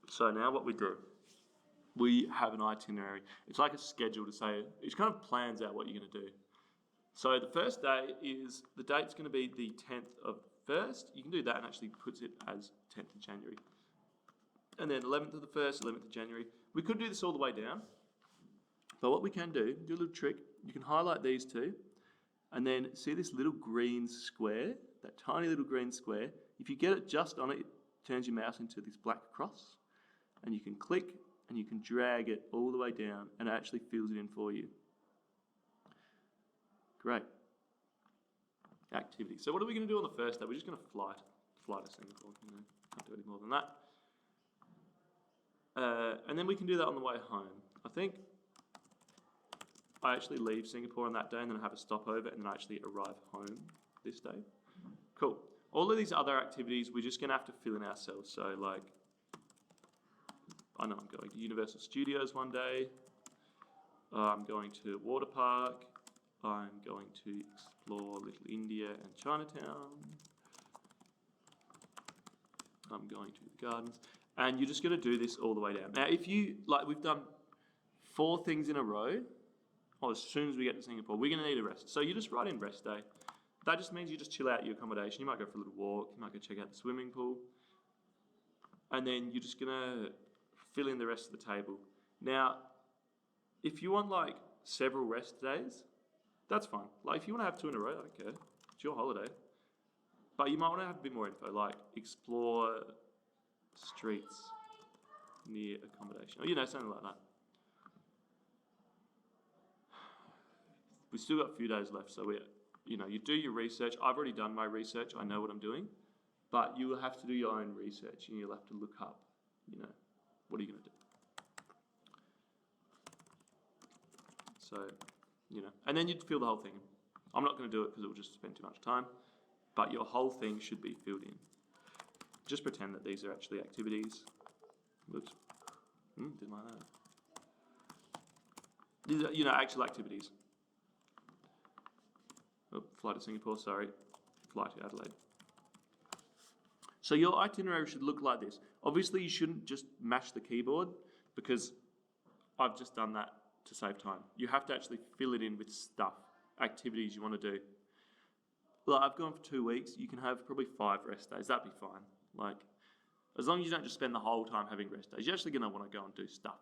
So now what we do, we have an itinerary. It's like a schedule to say, it kind of plans out what you're going to do. So the first day is, the date's going to be the 10th of 1st. You can do that and actually puts it as 10th of January. And then 11th of the 1st, 11th of January. We could do this all the way down. But what we can do a little trick. You can highlight these two. And then see this little green square, that tiny little green square. If you get it just on it, it turns your mouse into this black cross. And you can click and you can drag it all the way down and it actually fills it in for you. Great. Activity. So what are we going to do on the first day? We're just going to fly to Singapore. Can't do any more than that. And then we can do that on the way home. I think I actually leave Singapore on that day and then I have a stopover and then I actually arrive home this day. Cool. All of these other activities, we're just going to have to fill in ourselves. So like, I know I'm going to Universal Studios one day. I'm going to water park. I'm going to explore Little India and Chinatown. I'm going to the gardens. And you're just going to do this all the way down. Now, if you, like we've done 4 things in a row, or as soon as we get to Singapore, we're going to need a rest. So you just write in rest day. That just means you just chill out your accommodation. You might go for a little walk. You might go check out the swimming pool. And then you're just going to fill in the rest of the table. Now, if you want like several rest days, that's fine. Like if you want to have 2 in a row, I don't care. It's your holiday. But you might want to have a bit more info, like explore streets near accommodation. Or, something like that. We've still got a few days left, so you do your research. I've already done my research. I know what I'm doing. But you will have to do your own research and you'll have to look up, what are you going to do? So, and then you'd fill the whole thing in. I'm not going to do it because it will just spend too much time, but your whole thing should be filled in. Just pretend that these are actually activities. Whoops. Didn't like that. These are, actual activities. Oh, fly to Singapore, sorry. Fly to Adelaide. So your itinerary should look like this. Obviously, you shouldn't just mash the keyboard because I've just done that to save time. You have to actually fill it in with stuff, activities you want to do. Well, I've gone for 2 weeks. You can have probably 5 rest days. That'd be fine. Like, as long as you don't just spend the whole time having rest days, you're actually going to want to go and do stuff.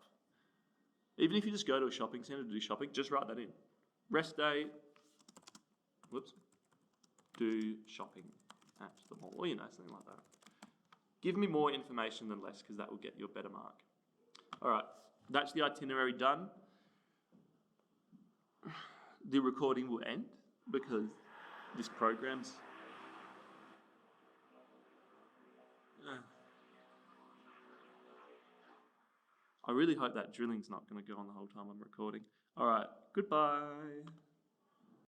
Even if you just go to a shopping centre to do shopping, just write that in. Rest day, do shopping at the mall, or something like that. Give me more information than less, because that will get you a better mark. All right, that's the itinerary done. The recording will end because this program's... I really hope that drilling's not going to go on the whole time I'm recording. All right, goodbye.